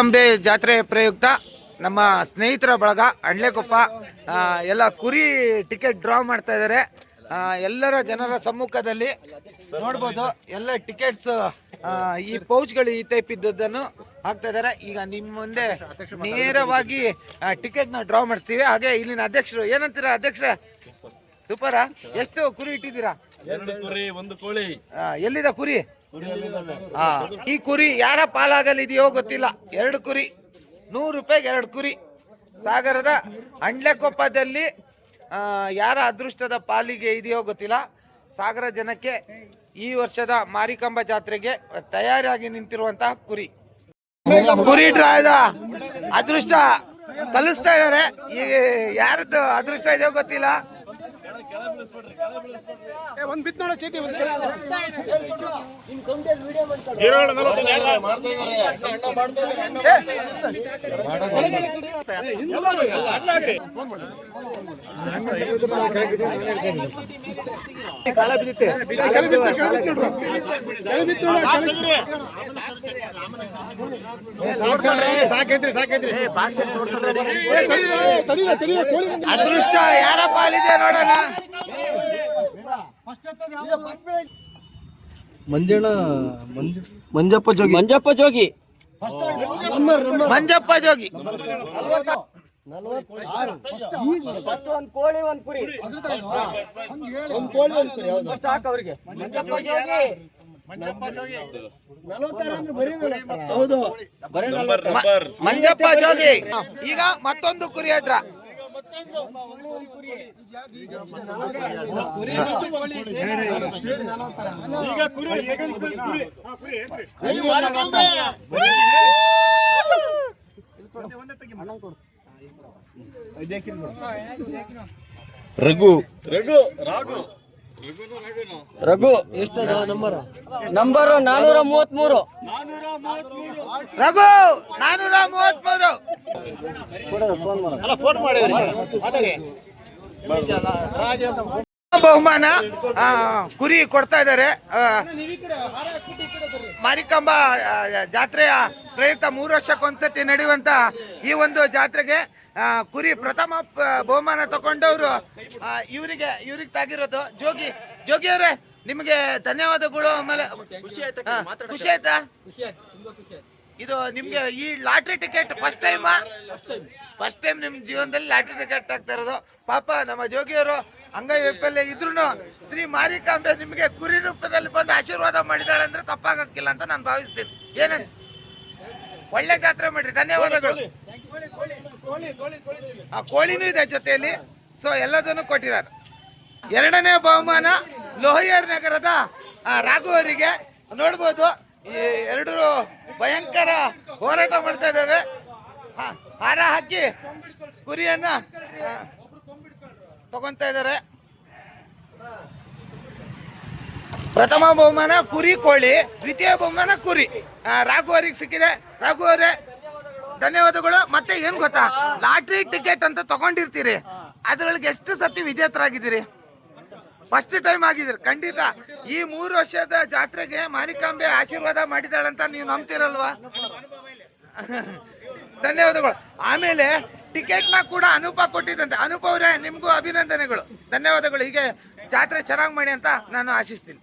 ಅಂಬೆ ಜಾತ್ರೆ ಪ್ರಯುಕ್ತ ನಮ್ಮ ಸ್ನೇಹಿತರ ಬಳಗ ಅಂಡ್ಲೆಕೊಪ್ಪ ಎಲ್ಲ ಕುರಿ ಟಿಕೆಟ್ ಡ್ರಾ ಮಾಡ್ತಾ ಇದ್ದಾರೆ. ಎಲ್ಲರ ಜನರ ಸಮ್ಮುಖದಲ್ಲಿ ನೋಡ್ಬೋದು ಎಲ್ಲ ಟಿಕೆಟ್ಸ್ ಈ ಪೌಚ್ಗಳು ಈ ಟೈಪ್ ಇದ್ದದ್ದನ್ನು ಹಾಕ್ತಾ ಇದ್ದಾರೆ. ಈಗ ನಿಮ್ಮ ಮುಂದೆ ನೇರವಾಗಿ ಟಿಕೆಟ್ನ ಡ್ರಾ ಮಾಡಿಸ್ತೀವಿ. ಹಾಗೆ ಇಲ್ಲಿನ ಅಧ್ಯಕ್ಷರು ಏನಂತೀರಾ ಅಧ್ಯಕ್ಷರೇ? ಸೂಪರಾ? ಎಷ್ಟು ಕುರಿ ಇಟ್ಟಿದ್ದೀರಾ? 2 ಕುರಿ 1 ಕೋಳಿ. ಎಲ್ಲಿದೆ ಕುರಿ? ಈ ಕುರಿ ಯಾರ ಪಾಲಾಗಲಿದೆಯೋ ಗೊತ್ತಿಲ್ಲ. 2 ಕುರಿ 100 ರೂಪಾಯಿಗೆ 2 ಕುರಿ. ಸಾಗರದ ಅಂಡ್ಲೆಕೊಪ್ಪದಲ್ಲಿ ಯಾರ ಅದೃಷ್ಟದ ಪಾಲಿಗೆ ಇದೆಯೋ ಗೊತ್ತಿಲ್ಲ. ಸಾಗರ ಜನಕ್ಕೆ ಈ ವರ್ಷದ ಮಾರಿಕಾಂಬಾ ಜಾತ್ರೆಗೆ ತಯಾರಾಗಿ ನಿಂತಿರುವಂತಹ ಕುರಿ ಡ್ರಾದ ಅದೃಷ್ಟ ಕಲಿಸ್ತಾ ಇದ್ದಾರೆ. ಈಗ ಯಾರದ್ದು ಅದೃಷ್ಟ ಇದೆಯೋ ಗೊತ್ತಿಲ್ಲ. ಚೀಟಿ ಅದೃಷ್ಟ ಯಾರ ಪಾಲಿದೆ ನೋಡೋಣ. ಮಂಜಪ್ಪ ಜೋಗಿ ಮಂಜಪ್ಪ ಜೋಗಿ ಒಂದ್ ಕೋಳಿ ಒಂದ್ ಕುರಿ ಹೌದು ಮಂಜಪ್ಪ ಜೋಗಿ. ಈಗ ಮತ್ತೊಂದು ಕುರಿ ಅಡ್ರ ರಘು ಎಷ್ಟದ ನಂಬರ್ 433 ರಘು 433 ಫೋನ್ ಮಾಡಿ ಬಹುಮಾನ ಕುರಿ ಕೊಡ್ತಾ ಇದ್ದಾರೆ. ಮಾರಿಕಾಂಬಾ ಜಾತ್ರೆಯ ಪ್ರಯುಕ್ತ 3 ವರ್ಷಕ್ಕೊಂದ್ಸತಿ ನಡೆಯುವಂತ ಈ ಒಂದು ಜಾತ್ರೆಗೆ ಕುರಿ ಪ್ರಥಮ ಬಹುಮಾನ ತಗೊಂಡವರು ಇವರಿಗೆ ತಾಗಿರೋದು. ಜೋಗಿ ಅವರೇ ನಿಮಗೆ ಧನ್ಯವಾದಗಳು. ಆಮೇಲೆ ಖುಷಿ ಆಯ್ತಾ? ಇದು ನಿಮ್ಗೆ ಈ ಲಾಟ್ರಿ ಟಿಕೆಟ್ ಫಸ್ಟ್ ಟೈಮ್ ನಿಮ್ ಜೀವನದಲ್ಲಿ ಲಾಟ್ರಿ ಟಿಕೆಟ್ ಆಗ್ತಾ ಇರೋದು. ಪಾಪ ನಮ್ಮ ಜೋಗಿಯವರು ಅಂಗವೈಫಲ್ಯ ಇದ್ರು ಶ್ರೀ ಮಾರಿಕಾಂಬೆ ನಿಮಗೆ ಕುರಿ ರೂಪದಲ್ಲಿ ಬಂದು ಆಶೀರ್ವಾದ ಮಾಡಿದಾಳೆ ಅಂದ್ರೆ ತಪ್ಪಾಗಕ್ಕಿಲ್ಲ ಅಂತ ನಾನು ಭಾವಿಸ್ತೀನಿ. ಏನಂತ ಒಳ್ಳೆ ಜಾತ್ರೆ ಮಾಡ್ರಿ. ಧನ್ಯವಾದಗಳು. ಆ ಕೋಳಿನೂ ಇದೆ ಜೊತೆಯಲ್ಲಿ. ಸೊ ಎಲ್ಲದನ್ನು ಕೊಟ್ಟಿದ್ದಾರೆ. 2ನೇ ಬಹುಮಾನ ಲೋಹಿಯರ್ ನಗರದ ರಾಘವರಿಗೆ. ನೋಡ್ಬೋದು ಈ 2 ಭಯಂಕರ ಹೋರಾಟ ಮಾಡ್ತಾ ಇದ್ದಾವೆ. ಹಾರ ಹಾಕಿ ಕುರಿಯನ್ನ ತಗೊಂತಾ ಇದ್ದಾರೆ. ಪ್ರಥಮ ಬಹುಮಾನ ಕುರಿ ಕೋಳಿ, ದ್ವಿತೀಯ ಬಹುಮಾನ ಕುರಿ ರಾಘವರಿಗೆ ಸಿಕ್ಕಿದೆ. ರಾಘವರೇ ಧನ್ಯವಾದಗಳು. ಮತ್ತೆ ಏನ್ ಗೊತ್ತಾ, ಲಾಟ್ರಿ ಟಿಕೆಟ್ ಅಂತ ತಗೊಂಡಿರ್ತೀರಿ, ಅದ್ರೊಳಗೆ ಎಷ್ಟು ಸತಿ ವಿಜೇತರಾಗಿದ್ದೀರಿ? ಫಸ್ಟ್ ಟೈಮ್ ಆಗಿದ್ದೀರಿ. ಖಂಡಿತ ಈ 3 ವರ್ಷದ ಜಾತ್ರೆಗೆ ಮಾರಿಕಾಂಬೆ ಆಶೀರ್ವಾದ ಮಾಡಿದಾಳಂತ ನೀವು ನಂಬ್ತಿರಲ್ವಾ? ಧನ್ಯವಾದಗಳು. ಆಮೇಲೆ ಟಿಕೆಟ್ನ ಕೂಡ ಅನೂಪ ಕೊಟ್ಟಿದ್ದಂತೆ. ಅನೂಪ ಅವರೇ ನಿಮಗೂ ಅಭಿನಂದನೆಗಳು, ಧನ್ಯವಾದಗಳು. ಹೀಗೆ ಜಾತ್ರೆ ಚೆನ್ನಾಗಿ ಮಾಡಿ ಅಂತ ನಾನು ಆಶಿಸ್ತೀನಿ.